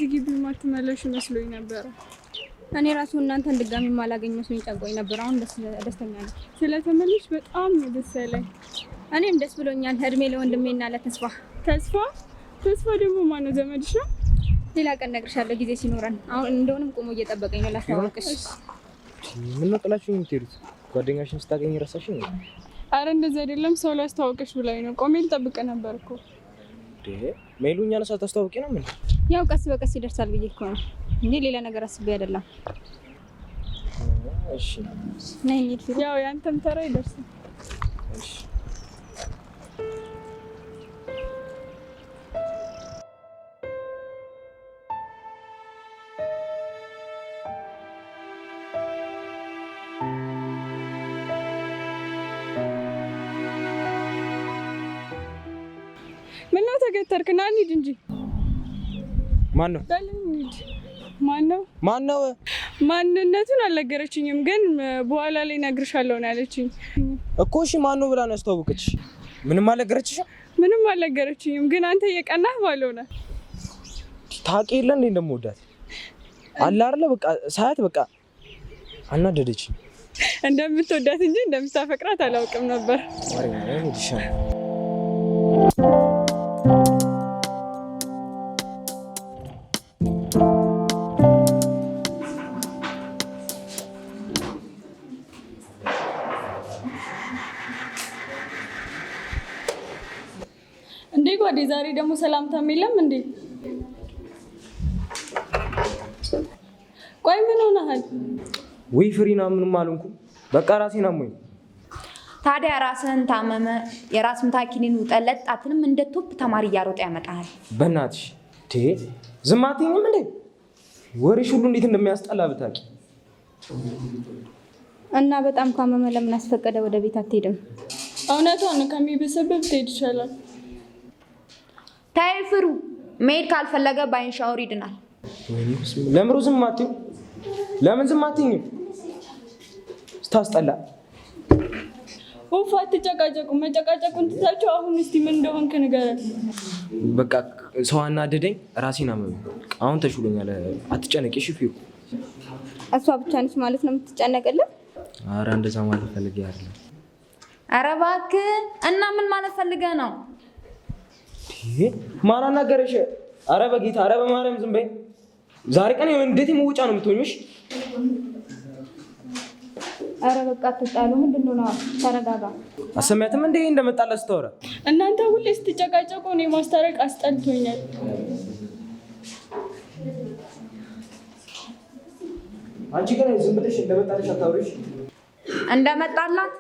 እዚህ ግቢ ማትመለሽ መስሎኝ ነበር። እኔ ራሱ እናንተን ድጋሚ ማላገኝ መስሎኝ ጨንቆኝ ነበር። አሁን ደስተኛ ነኝ። ስለተመለሽ በጣም ደስ ያለኝ። እኔም ደስ ብሎኛል። እድሜ ለወንድሜና ለተስፋ። ተስፋ ደግሞ ማነው? ዘመድሽ ነው? ሌላ ቀን እነግርሻለሁ ጊዜ ሲኖረን። አሁን እንደሆነም ቆሞ እየጠበቀኝ ነው ላስተዋወቅሽ። ምን ነው ጥላችሁኝ የምትሄዱት? ጓደኛሽን ስታገኝ ረሳሽኝ? አረ እንደዛ አይደለም፣ ሰው ላስተዋወቅሽ ብላኝ ነው። ቆሜ ልጠብቅ ነበር እኮ። ሜሉኛ ነው ሳታስተዋውቂ ነው? ምን ያው ቀስ በቀስ ይደርሳል ብዬ እኮ ነው እንዴ፣ ሌላ ነገር አስቤ አይደለም። እሺ ነይ እንሂድ። ያው ያንተም ተራ ይደርሳል። እሺ ምነው ተገተርክና? እንሂድ እንጂ። ማነው? ማንነቱን አልነገረችኝም፣ ግን በኋላ ላይ እነግርሻለሁ ነው ያለችኝ እኮ። እሺ ማነው ብላ ነው ያስተዋወቀችሽ? ምንም አልነገረችሽም? ምንም አልነገረችኝም፣ ግን አንተ እየቀናህ ባልሆነ ታውቂ የለ እንዴ እንደምወዳት አለ አይደለ? በቃ ሳያት በቃ አናደደችኝ። እንደምትወዳት እንጂ እንደምታፈቅራት አላውቅም ነበር። እንዴ ጓዴ፣ ዛሬ ደግሞ ሰላምታም የለም እንዴ? ቆይ ምን ሆነሃል? ወይ ፍሪና፣ ምንም አልሆንኩም። በቃ ራሴን አሞኝ። ታዲያ ራስህን ታመመ የራስ ምታኪኒን ውጠለጥ አትልም? እንደ ቶፕ ተማሪ እያሮጠ ያመጣሃል። በእናትሽ ዝም አትይኝም እንዴ? ወሬሽ ሁሉ እንዴት እንደሚያስጠላ ብታውቂ። እና በጣም ካመመ ለምን አስፈቀደ ወደ ቤት አትሄድም? እውነቷን ነው፣ ከሚበሰበብ ትሄድ ይሻላል። ታይ ፍሩ፣ መሄድ ካልፈለገ ባይን ሻወር ይድናል። ለምሩ ዝም አትይው? ለምን ዝም አትይኝም? ስታስጠላ። ኡፍ አትጨቃጨቁ። መጨቃጨቁን ትታችሁ አሁን እስቲ ምን እንደሆንክ ንገረን። በቃ ሰው አናደደኝ፣ ራሴን አመመኝ። አሁን ተሽሎኛል። አትጨነቂ እሺ ፊሩ። እሷ ብቻ ነች ማለት ነው የምትጨነቅልን? ኧረ እንደዛ ማለት ፈልጌ አይደለም። ኧረ እባክህ። እና ምን ማለት ፈልገህ ነው? ማን አናገረሽ? ኧረ በጌታ ኧረ በማርያም ዝም በይ። ዛሬ ቀን እንዴት መውጫ ነው የምትሆኚው? ኧረ በቃ አትጣሉ። ምንድነው ነው? ተረጋጋ። አሰማያትም እንዴ እንደመጣላት ስታወራ። እናንተ ሁሌ ስትጨቃጨቁ እኔ ማስታረቅ አስጠልቶኛል። አንቺ ግን ዝም ብለሽ እንደመጣለሽ አታውሪሽ። እንደመጣላት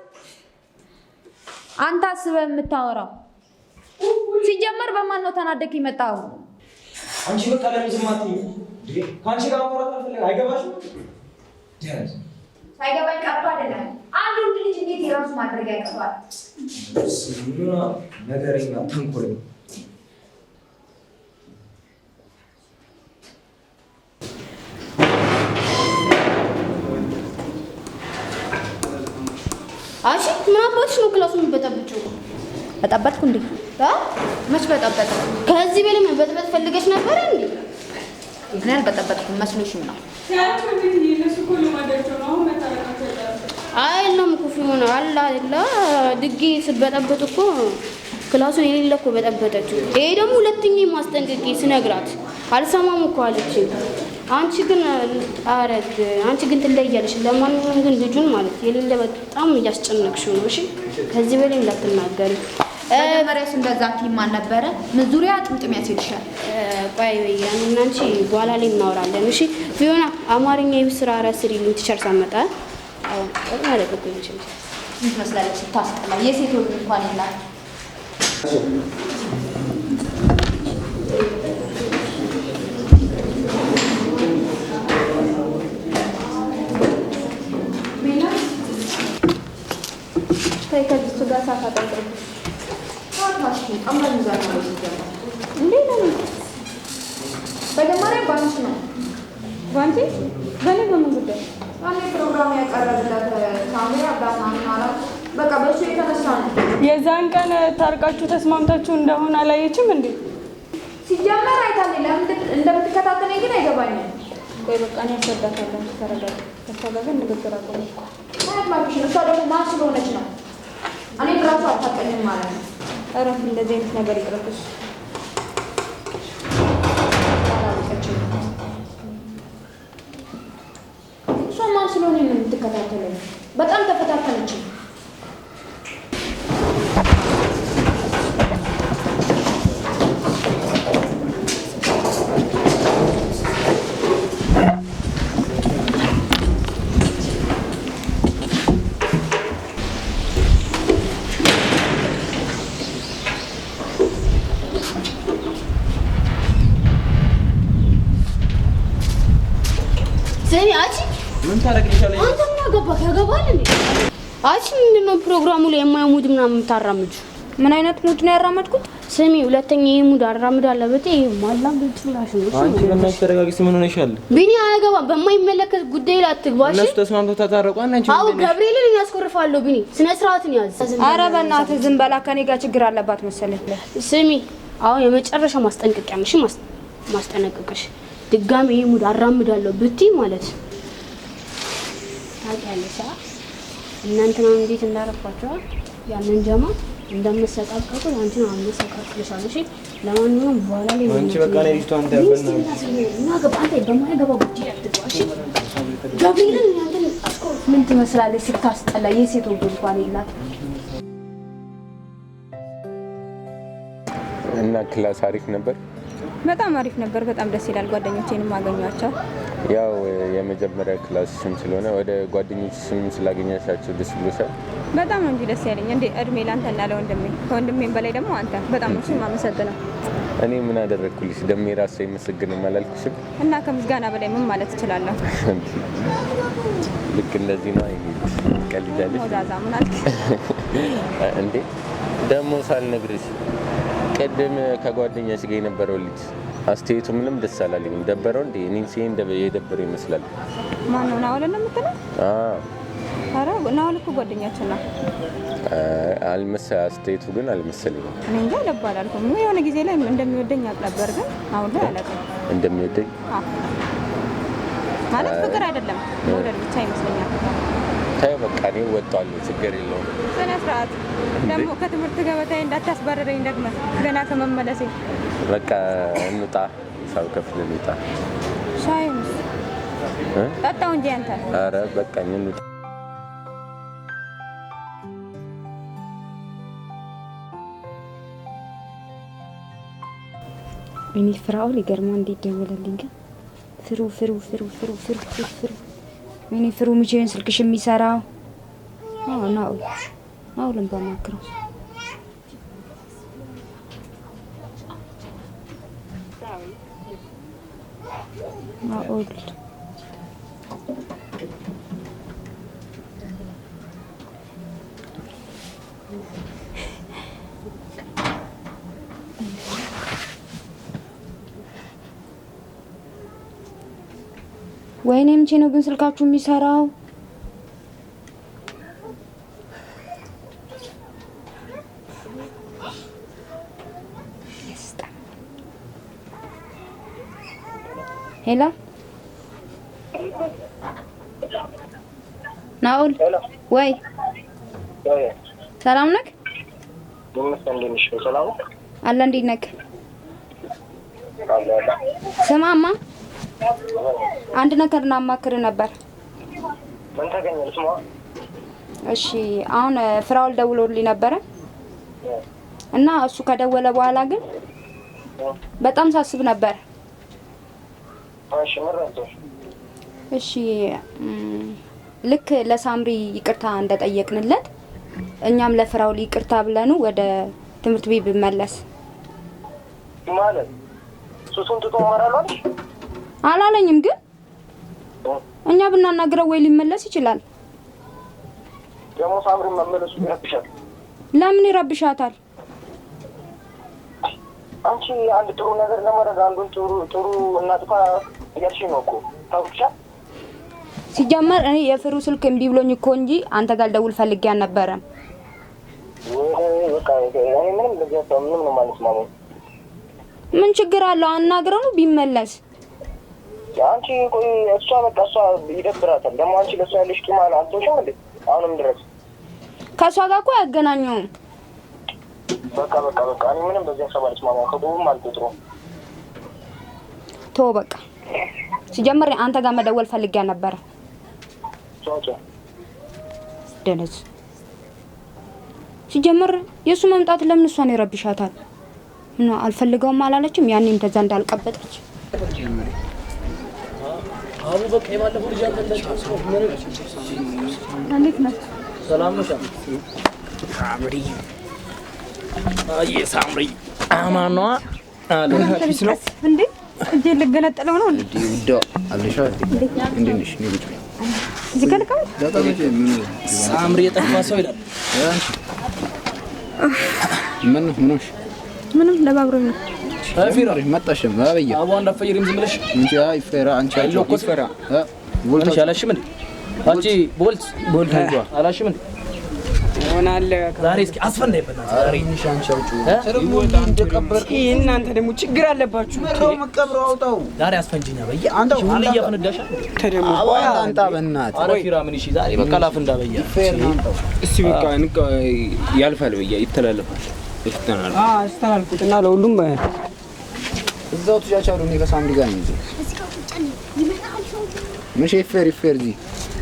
አንተ አስበህ የምታወራው? ሲጀመር በማን ነው ተናደክ ይመጣው? አንቺ በቃ ለምን ዝም አትይኝ? ካንቺ ጋር ማውራት አልፈልግም። አይገባሽም? ሳይገባኝ ቀርቶ አይደለም። አንድ ወንድ ልጅ እንዴት የራሱ ማድረግ ያቀርባል? ነገረኛ ተንኮለኛ። አሺ ምን አባትሽ ነው ክላሱን በጠብጭው? በጠበጥኩ እንዴ? መች በጠበጠ? ከዚህ በላይ መበጥበጥ ፈልገሽ ነበር እንዴ? እኔ አልበጠበጥኩም መስሎሽም ነው? አይደለም ኩፍ ሆነ አላ አይደለ ድጌ ስበጠበጥ እኮ ክላሱን የሌለ እኮ በጠበጠችው። ይሄ ደግሞ ሁለተኛ ማስጠንቀቂ ስነግራት አልሰማም እኮ አለች። አንቺ ግን ትለያለሽ። ለማንኛውም ግን ልጁን ማለት የሌለ በጣም እያስጨነቅሽው ነው። እሺ ከዚህ በላይ እንዳትናገሪ። መጀመሪያስ እንደዛ ማን ነበረ? ምን ዙሪያ ጥምጥም ያስይልሻል? ቆይ ያንና አንቺ በኋላ ላይ እናወራለን። እሺ ፊዮና አማርኛ ይብስራ ራስሪልኝ ቲቸር ሳመጣ አሁን ማለት ነው እንችላለን። ምን መስላለች? ታስጠላ። የሴት ወግ እንኳን ይላል። ታይ ከዚህ ጋር ሳታጠቅም ታታሽ አማን ጋር ነው ይጀምራል። እንዴ ነው በመጀመሪያ ባንቺ ነው። ባንቺ በኔ በምን ጉዳይ? አንዴ ፕሮግራም ያቀረበላት ካሜራ ዳታና በቃ በሱ የተነሳ ነው። የዛን ቀን ታርቃችሁ ተስማምታችሁ እንደሆነ አላየችም እንዴ? ሲጀመር አይታለች። እንደምትከታተለኝ ግን አይገባኝም። ቆይ በቃ እኔ አስረዳታለሁ። ተረጋጋ። ተረጋጋ። ንግግር አቆም። ታማሽ ነው። እሷ ደግሞ ማን ስለሆነች ነው? እኔ ራሱ አታውቀኝም ማለት ነው። ኧረ እንደዚህ አይነት ነገር ይቅርብሽ። እሷ ማን ስለሆነ ነው የምትከታተለኝ? በጣም ተፈታተነች። ምን ታረግልሻለሽ? አንተ ምን አገባህ? ያገባል እንዴ? አንቺ ምንድነው ፕሮግራሙ ላይ የማይሙድ ምናምን የምታራምጁ? ምን አይነት ሙድ ነው ያራመድኩት? ስሚ፣ ሁለተኛ ይሄ ሙድ አራምዳለሁ በተይ ማላም ብትላሽ ነው። አንቺ በእናትሽ ተረጋጊ። ምን ሆነሻል? ቢኒ አያገባም። በማይመለከት ጉዳይ ላይ አትግባሽ። እነሱ ተስማምተው ታታረቁ። አንቺ አው ገብርኤልን ያስቆርፋለሁ። ቢኒ ስነ ስርዓትን ያዝ። ኧረ በእናትህ ዝም በላ። ከኔ ጋር ችግር አለባት መሰለኝ። ስሚ፣ አሁን የመጨረሻ ማስጠንቀቂያ ነሽ። ማስጠንቀቅሽ ድጋሜ ይሄ ሙድ አራምዳለሁ ብትይ ማለት ታውቂያለሽ። እናንተና እንዴት እንዳረፋችሁ ያንን ጀማ እንደምትሰቃቀቁ አንቺን አመሰቃቅልሻለሁ። እሺ ለማንኛውም በኋላ ላይ አንቺ በቃ ላይ ልጅቷን ታያበና እና ገባንተ በማይገባ ጉዳይ አትግባሽ። ገብርኤልን ያንተን አስቆር ምን ትመስላለች ስታስጠላ። የሴት ወግ እንኳን የላት። እና ክላስ አሪፍ ነበር። በጣም አሪፍ ነበር። በጣም ደስ ይላል። ጓደኞቼንም አገኘኋቸው። ያው የመጀመሪያ ክላስ ስም ስለሆነ ወደ ጓደኞች ስም ስላገኛሻቸው ደስ ብሎሻል? በጣም ነው እንጂ ደስ ያለኝ። እንዴ እድሜ ላንተ እና ለወንድሜ፣ ከወንድሜም በላይ ደግሞ አንተ። በጣም ነው የማመሰግነው። እኔ ምን አደረግኩልሽ? ደሜ ራሱ አይመሰግንም አላልኩሽም? እና ከምስጋና በላይ ምን ማለት እችላለሁ? ልክ እንደዚህ ነው። አይኔ ቀልጃለሽ። ወዳዛ ምን አልክ እንዴ? ደግሞ ሳልነግርሽ ቅድም ከጓደኛሽ ጋር የነበረው ልጅ አስተያየቱ ምንም ደስ አላለኝም። ደበረው እንዴ? እኔን ሲሄን የደበረው ይመስላል። ማን ነው? ናውል ነው የምትለው? ኧረ ናውል እኮ ጓደኛችን ነው። አስተያየቱ ግን አልመሰለኝም። እኔ እንጃ ልብ አላልኩም። የሆነ ጊዜ ላይ እንደሚወደኝ አውቅ ነበር፣ ግን አሁን ላይ አላውቅም። እንደሚወደኝ ማለት ፍቅር አይደለም መውደድ ብቻ ይመስለኛል። ታዩ በቃ እኔ እወጣለሁ፣ ችግር የለውም። ስነ ስርዓት ደግሞ ከትምህርት ገበታዬ እንዳታስባረረኝ ደግሞ ገና ከመመለሴ። በቃ እንውጣ፣ ሰው ከፍል እንውጣ። ሻይ ጠጣው እንጂ አንተ። ኧረ በቃኝ እንውጣ። እኔ ፍራኦል ይገርማል እንዴት ደወለልኝ ግን። ፍሩ እኔ ፍሩ ምቼን ስልክሽ የሚሰራው ናውልን በማክረው ናውል ወይኔ ምቼ ነው ግን ስልካችሁ የሚሰራው? ሄሎ ናውል ወይ ሰላም ነክ? አለ እንዴት ነክ? ስማማ አንድ ነገር እናማክር ነበር። ምን ተገኘልሽ? እሺ አሁን ፍራኦል ደውሎልኝ ነበረ እና እሱ ከደወለ በኋላ ግን በጣም ሳስብ ነበር። እሺ ልክ ለሳምሪ ይቅርታ እንደጠየቅንለት እኛም ለፍራኦል ይቅርታ ብለኑ ወደ ትምህርት ቤት ብመለስ ማለት ሱሱን ትቶ ማራሏል አላለኝም፣ ግን እኛ ብናናግረው ወይ ሊመለስ ይችላል። ደግሞ ሳምሪ መመለሱ ይረብሻል። ለምን ይረብሻታል? አንቺ አንድ ጥሩ ነገር ለማድረግ አንዱን ጥሩ እናጥፋ እያልሽ ነው እኮ ታውቂሻል። ሲጀመር እኔ የፍሩ ስልክ እምቢ ብሎኝ እኮ እንጂ አንተ ጋር ልደውል ፈልጌ አልነበረም። በቃ እኔ ምንም ለዚያ ምንም ነው ማለት ማሙ ምን ችግር አለው? አናግረው ቢመለስ። አንቺ ቆይ እሷ በቃ እሷ ይደብራታል። ደግሞ አንቺ ለሷ ያለሽ ቂማን አልተውሽም እንዴ? አሁንም ድረስ ከሷ ጋር እኮ ያገናኘውም። በቃ እኔ ምንም በዚህ ሀሳብ አልስማማም። ከቦም አልቆጥሩም። ተው በቃ። ሲጀምር አንተ ጋር መደወል ፈልጌያ ነበር። ደነዝ ሲጀምር የሱ መምጣት ለምን እሷን ይረብሻታል? ነው አልፈልገውም አላለችም? ያኔ እንደዛ እንዳልቀበጠች አቡ በቃ የማለፈው ልጅ አንተላችሁ እንዴት ነህ? ሰላም ነው ሳምሪ ሳምሪ አማኗ አለ ፒስ ነው እንዴ እጄ ልገነጠለው ነው እንዴ? ውዳ አለሻ እንዴ ነሽ ነው ልጅ እዚህ ከልከው ሳምሪ የጠፋ ሰው ይላል። ምንም ለባብሮኝ ነው። ፊራ መጣሽም አበያ አቡ እንዳፈይሪም ዝም ብለሽ እንጂ አይ ፊራ አንቺ አለው እኮ ፊራ ቦልት አላሽም እንዴ? አንቺ ቦልት አላሽም እንዴ? ሆናለ ዛሬ እስኪ አስፈንዳይበት ዛሬ ንሻን ሻውጩ እንደቀበር እናንተ ደግሞ ችግር አለባችሁ። ተው መቀብረው አውጣው ዛሬ አስፈንጂኛ በየ አንተ ሁሉ እያፈነዳሽ ተደሞ አንጣ በእናት አረ ፊራ ምን እሺ ዛሬ በቃ ላፍንዳ በየ ፌር ነው አንጣው እስቲ በቃ ያልፋል በየ ይተላለፋል ይስተናል አስተላልፉትና ለሁሉም እዛው ተጫቻሉ ነው ከሳምሪ ጋር ነው ምንሽ ፌር ዚ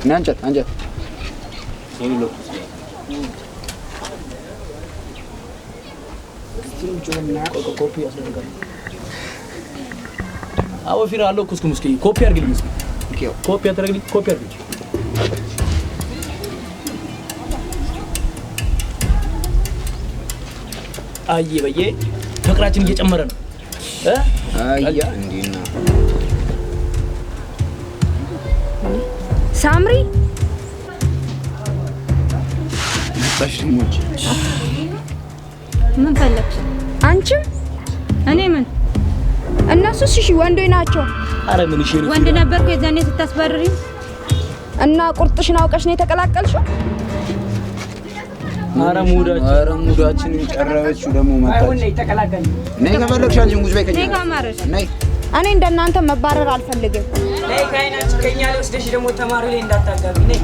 ናንጨት ይሉ ኮፒ ያስደርጋል። አዎ ፊራ አለው ኩስኩም እስኪ ኮፒ አድርግልኝ እስኪ ኮፒ አድርግልኝ ኮፒ አድርግልኝ አየ በየ ፍቅራችን እየጨመረ ነው አያ እንዲና ሳምሪ ታሽሙጭ ምን ፈለግሽ? አንቺም እኔ ምን እነሱስ እሺ ወንዶች ናቸው። አረ ምን እሺ ወንድ ነበርኩ የዛኔ ስታስባርሪ እና ቁርጥሽን አውቀሽ ነው የተቀላቀልሽው? አረ ሙዳችን ጨረበችው ደግሞ መጣች። አይሆን ነይ ተቀላቀል ነይ ከፈለግሽ አንቺ ሙዝ በይ ከኛ ነይ ጋማረሽ ነይ እኔ እንደናንተ መባረር አልፈልግም። ነይ ካይናች ከኛ ላይ ወስደሽ ደግሞ ተማሪ ላይ እንዳታጋቢ ነይ።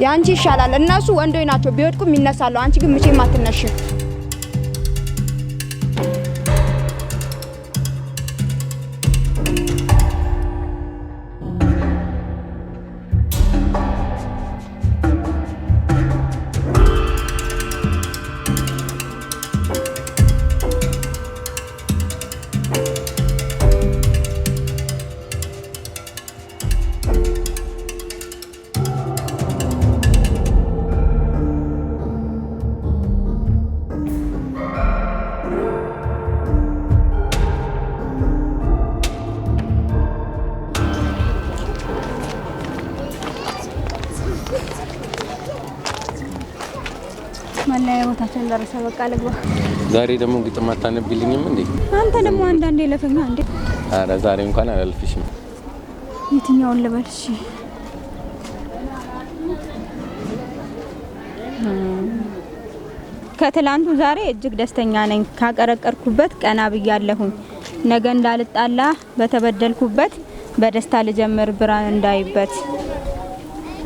ያንቺ ይሻላል። እነሱ ወንዶች ናቸው ቢወድቁም ይነሳሉ። አንቺ ግን መቼም አትነሽም። መለያ ቦታችን ደረሰ። በቃ ልግባ። ዛሬ ደግሞ ግጥም አታነብልኝም እንዴ? አንተ ደግሞ አንዳንዴ ለፈኛ እንዴ? አረ ዛሬ እንኳን አላልፍሽም። የትኛውን ልበል? እሺ ከትላንቱ ዛሬ እጅግ ደስተኛ ነኝ። ካቀረቀርኩበት ቀና ብያለሁኝ። ነገ እንዳልጣላ በተበደልኩበት በደስታ ልጀምር ብርሃን እንዳይበት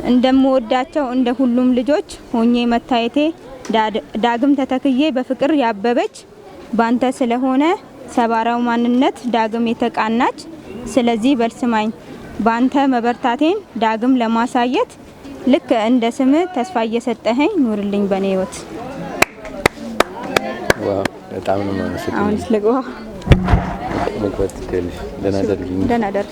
እንደምወዳቸው እንደ ሁሉም ልጆች ሆኜ መታየቴ ዳግም ተተክዬ በፍቅር ያበበች ባንተ ስለሆነ ሰባራው ማንነት ዳግም የተቃናች። ስለዚህ በልስማኝ ባንተ መበርታቴን ዳግም ለማሳየት ልክ እንደ ስም ተስፋ እየሰጠኸኝ ኑርልኝ በኔ ህይወት። ዋው በጣም ነው ማለት ነው። አሁን ስለግባ መግባት ትችላለሽ። ደህና ደር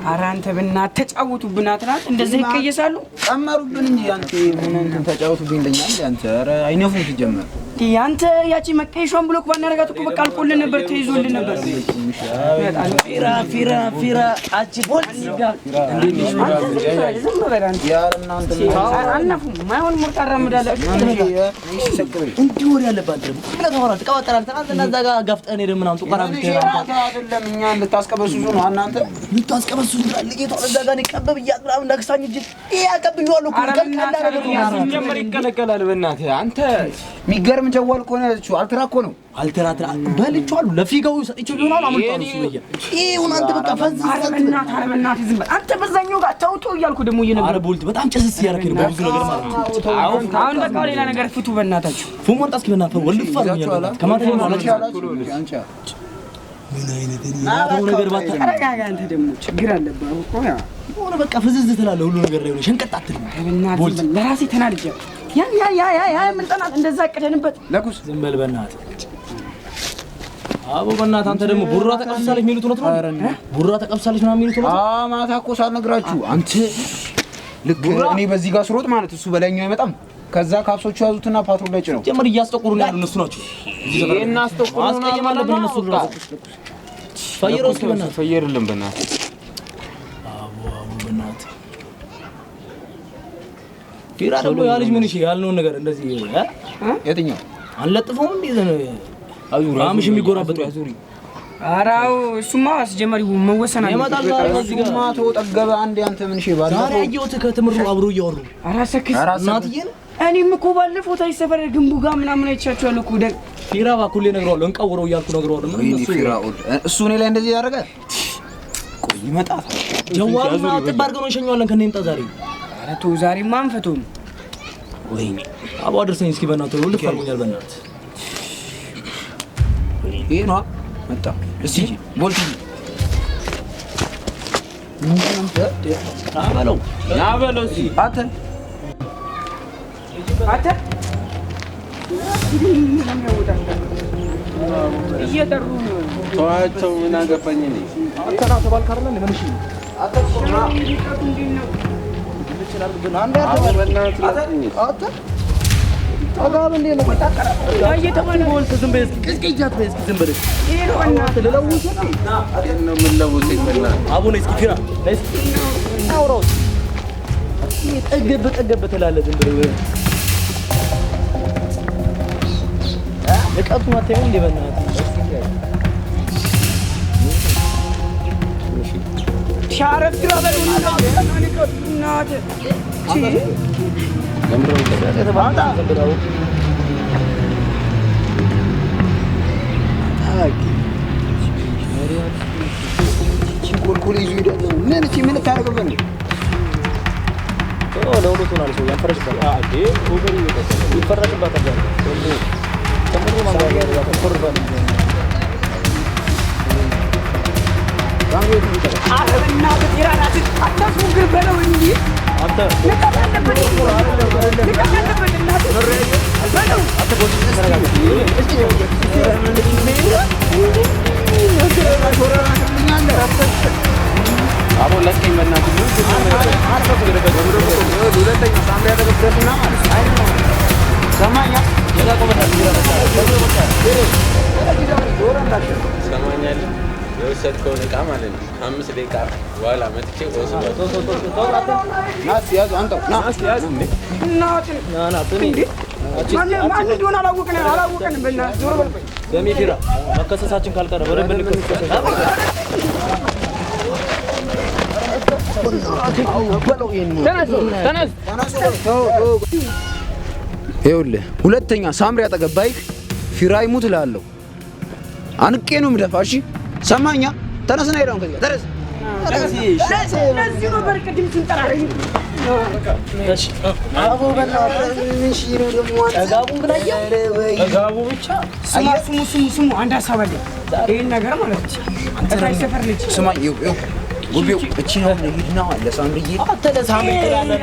ኧረ አንተ በእናትህ ተጫወቱብን አትራት እንደዚህ ይቀየሳሉ። ቀመሩብን እንጂ አንተ ምን እንትን ተጫወቱብኝ እንደኛል አንተ ኧረ አይነፉም ሲጀመር አንተ ያቺ መቀየሿን ብሎክ ባናረጋት እኮ በቃ አልቆልን ነበር ተይዞልን ነበር። ፊራ አቺ ቦልት አናፉም ማይሆን ሙርጣራ ምዳላችሁ እንዲህ ወሬ ያለባት ደግሞ ስለተወራ ተቀባጠራል ተናዘና ዛጋ ጋፍጠን ሄደ ምናምን ተቆራ ብትሄድ አይደለም እኛ ልታስቀበሱሱ ነው እናንተ ልታስቀበሱ ልጌታ ለዛጋ ነው ቀበብ ያቅራም እንዳክሳኝ እጅ ያቀብኛው እኮ ሲጀመር ይከለከላል። በእናትህ አንተ የሚገርም ምናምን ጀዋል እኮ ነው ያለችው። አልትራ እኮ ነው። አልትራ በልቼዋለሁ። ለፊጋው ሰጥቼው ይሆናል። አመጣው እሱ ነው ይሁን። አንተ በቃ ፈዝ አረመናት ዝም በል አንተ። በዛኛው ጋር ታውቶ እያልኩ ደግሞ እየነገርኩህ። አረ ቦልት በጣም ጭስስ እያደረግህ ነው በብዙ ነገር ማለት ነው። አሁን በቃ ሌላ ነገር ፍቱ በእናታችሁ። ፉም ወጣ እስኪ በእናትህ ወልፍ አልኛል። ከማታ ነው ማለት አንቺ ምን አይነት ነው ነገር ባታ አረጋጋ። አንተ ደግሞ ችግር አለብህ እኮ ያ ሆነ በቃ ፍዝዝ ትላለህ። ሁሉ ነገር ላይ ነው ሸንቀጥ አትልም። ቦልት ለራሴ ተናድጃለሁ። ያ ምን ጠናት እንደዛ አቀደንበት ለኩስ ዝም በል በእናትህ አቦ በእናትህ። አንተ ደግሞ ቡራ ተቀብሳለች የሚሉት እውነት ነው? ቡራ ተቀብሳለች ምናምን የሚሉት እውነት ነው? ማታ እኮ ሳልነግራችሁ አንተ ልክ እኔ በዚህ ጋር ስሮጥ ማለት እሱ በላይኛው አይመጣም። ከዛ ካፕሶቹ ያዙትና ፓትሮል ላይ ጭነው ጀመር እያስጠቁሩ ነው ያሉ እነሱ ናቸው። ይሄን አስጠቁሩና አስቀየማለብን እነሱ ነው። ፈየረው እስኪ በእናትህ ፈየርልን በእናትህ። አቦ በእናትህ ፊራ ደግሞ ያ ልጅ ምን እሺ ያልነውን ነገር እንደዚህ የትኛው አንለጥፈውም እንዴ ዘነ አምሽ የሚጎራበጠው አዙሪ። አራው እሱማ አስጀመሪ መወሰን አለ። ይመጣል ዛሬ እዚህ ጋር ማቶ ጠገበ አንዴ። አንተ ምን እሺ ባለፈው ዛሬ አየሁት ከትምሩ አብሮ እያወሩ አራሰክስ እናትዬ። እኔም እኮ ባለፈው ታይ ሰፈር ግንቡ ጋር ምናምን አይቻቸዋለሁ እኮ ደግ ፊራ ባኩሌ ነግረዋለሁ። እንቀውረው እያልኩ ነግረዋለሁ። ምን እሱ ፊራኡል እሱ እኔ ላይ እንደዚህ ያደርጋል። ቆይ ይመጣል። ጀዋሉን አጥብ አድርገን እንሸኘዋለን። ከኔ ይምጣ ዛሬ። ኧረ ተው ዛሬማ አንፈተውም። ወይኔ አቦ አድርሰኝ እስኪ በእናትህ ሁሉ ልፋልኛል በእናትህ። ይሄ ነው መጣ። እስቲ ቦልት ናበለው እስቲ አተ እየጠሩ ተዋቸው። ምን አገባኝ እኔ አንተ ራስህ ተባልክ አይደል? ምን እሺ ጠገብ ትላለህ ዝም ብለህ እቀቱን አታየውም እንደ በእናትህ ሻረፍ ግራ በሉና እናት ኮልኮል ይዞ ይደል ምን እቺ ምን ታረጋለህ? ለሁለቱ ነው ሰው ያፈረሽባታል። አዴ ኦቨር ይፈረሽባታል። ተምሮ ማጋያ ያደርጋታል። ኮርባል አረብና በቲራራት አታስሙግር በለው እንጂ አንተ አቦ ለቀኝ በእናትህ ሰማኛለህ። የወሰድከውን ዕቃ ማለት ነው 5 ደቂቃ በኋላ መጥቼ ወስዷል። ናስ ያዙ አንተው ናስ ያዙ ማን እንደሆነ አላወቅንም። በእናትህ ዞር በል ደሜ ፊራ መከሰሳችን ካልቀረ በደንብ እንከሰስ። ይኸውልህ ሁለተኛ ሳምሪ አጠገባይክ ፊራ ይሙት እልሃለሁ። አንቄ ነው የምደፋ። እሺ ሰማኛ? ተነስና ሄዳውን ከዚህ ተነስ። ለዚህ ነው በርቅድም ስንጠራረኝ እሺ አቦ በእናትህ እሺ ነው ደግሞ ጋቡን ብላየ ጋቡ ብቻ ስሙ አንድ ሀሳብ አለ። ይሄን ነገር ማለት ነው ሰፈር ልጅ ስማ ይው ጉቢው እቺ ነው ለሂድና ለሳምሪዬ አንተ ለሳምሪ ትላለህ።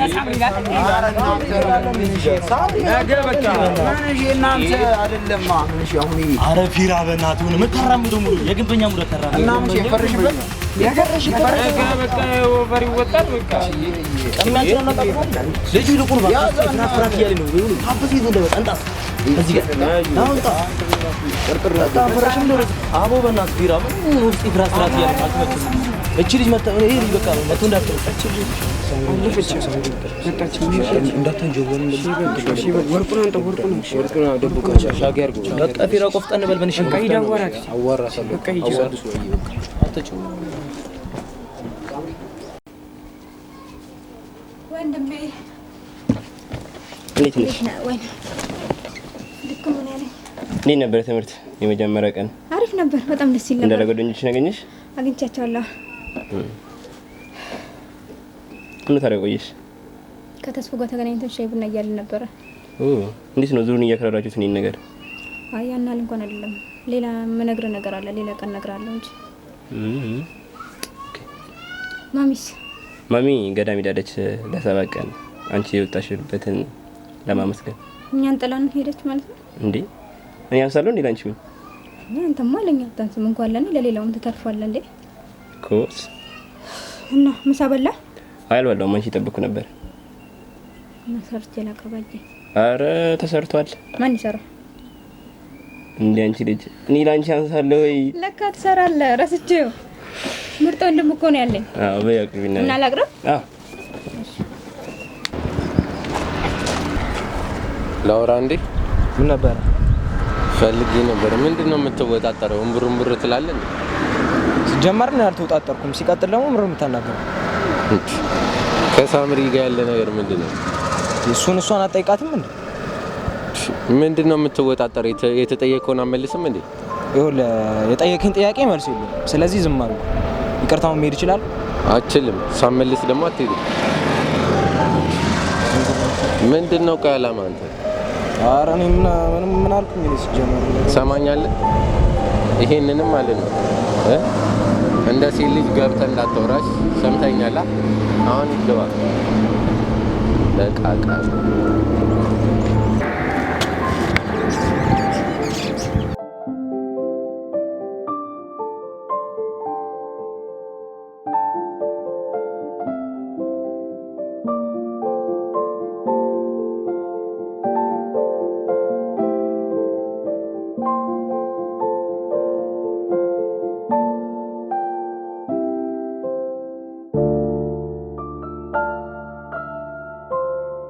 ነገ በቃ ማንሽ እናንተ አይደለማ ምንሽ አሁን አረ ፊራ በእናትህ ሆነ መተራምዶ ሙሉ የግንበኛ ሙሉ ተራምዶ እና ምንሽ የፈርሽበት በቃ ኦቨር ይወጣል። በቃ ቀሚያችን ነው ተጣጣ ልጅ ይልቁን በቃ ፍራፍራት እያለ ነው ይሁን ታፈስ ይዞ ለበጣ አንጣስ እዚህ ጋር ናውጣ ቅርቅር ታፈራሽ ነው አቦ በእናትህ ፊራ ምን ውስጥ ፍራፍራት እያለ አልተመቸም። እቺ ልጅ መጣ እኔ ይሄ በቃ መጥቶ እንዳትመጣች እንዳታንጀወን ወርቁን ደብቃቻ ሻጊ አድርጎ በቃ ፊራ ቆፍጠን በል በንሽ በቃ ይዳወራት አዋራሰለ በቃ ይዳወራት አትጭው ወንድሜ እንዴት ነሽ? ወይ ልክ ምን ያለ እንዴት ነበር ትምህርት የመጀመሪያ ቀን? አሪፍ ነበር፣ በጣም ደስ ይላል። እንደ ጓደኞችሽ አገኘሽ? አግኝቻቸዋለሁ። ምን ታዲያ ቆየሽ? ከተስፋ ጋር ተገናኝተን ሻይ ቡና እያልን ነበረ። እንዴት ነው ዙሩን እያከራራችሁት እኔን ነገር? አይ ያናል እንኳን አይደለም። ሌላ የምነግርህ ነገር አለ፣ ሌላ ቀን እነግርሃለሁ እንጂ። ማሚስ? ማሚ ገዳም ሄዳለች ለ7 ቀን አንቺ የወጣሽበትን ለማመስገን። እኛን ጥላን ሄደች ማለት ነው እንዴ? እኔ አንሳለሁ እንዴ ላንቺ ምን? አንተማ ለኛ አታንስም እንኳን ለኔ ለሌላውም ትተርፋለህ እንዴ? ኮስ እና ምሳ በላ? አይ አልበላሁም፣ አንቺ ጠብቁ ነበር። እና ሰርቼ ላቀባጅ። አረ ተሰርቷል። ማን ይሰራ እንዴ? አንቺ ልጅ እኔ ላንቺ አንሳለሁ ወይ? ለካ ትሰራለህ። ረስቼው ምርጥ ወንድም እኮ ነው ያለኝ። አዎ በያቅቢና እና ላቅርብ? አዎ ላውራ እንዴ? ምን ነበር? ፈልጌ ነበር። ምንድነው የምትወጣጠረው? እምብር ትላለህ እንዴ? ሲጀመር ነው ያልተወጣጠርኩም። ሲቀጥል ደግሞ ምር የምታናገረው ከሳምሪ ጋር ያለ ነገር ምንድነው? እሷን አጠይቃትም እንዴ? ምንድነው የምትወጣጠረው? የተጠየቀውን አመልስም እንዴ? ይኸውልህ የጠየቀኝ ጥያቄ መልስ የለም። ስለዚህ ዝም አልኩ። ይቅርታውን መሄድ ይችላል? አችልም። ሳመልስ ደግሞ አትሄድም። ምንድነው ቃላማ አንተ? ኧረ እኔ ምን አልኩኝ? እኔ ሲጀመር ሰማኛለህ? ይሄንንም ማለት ነው እንደ ሴት ልጅ ገብተህ እንዳታወራሽ። ሰምተኛላ? አሁን ግባ። ለቃቃ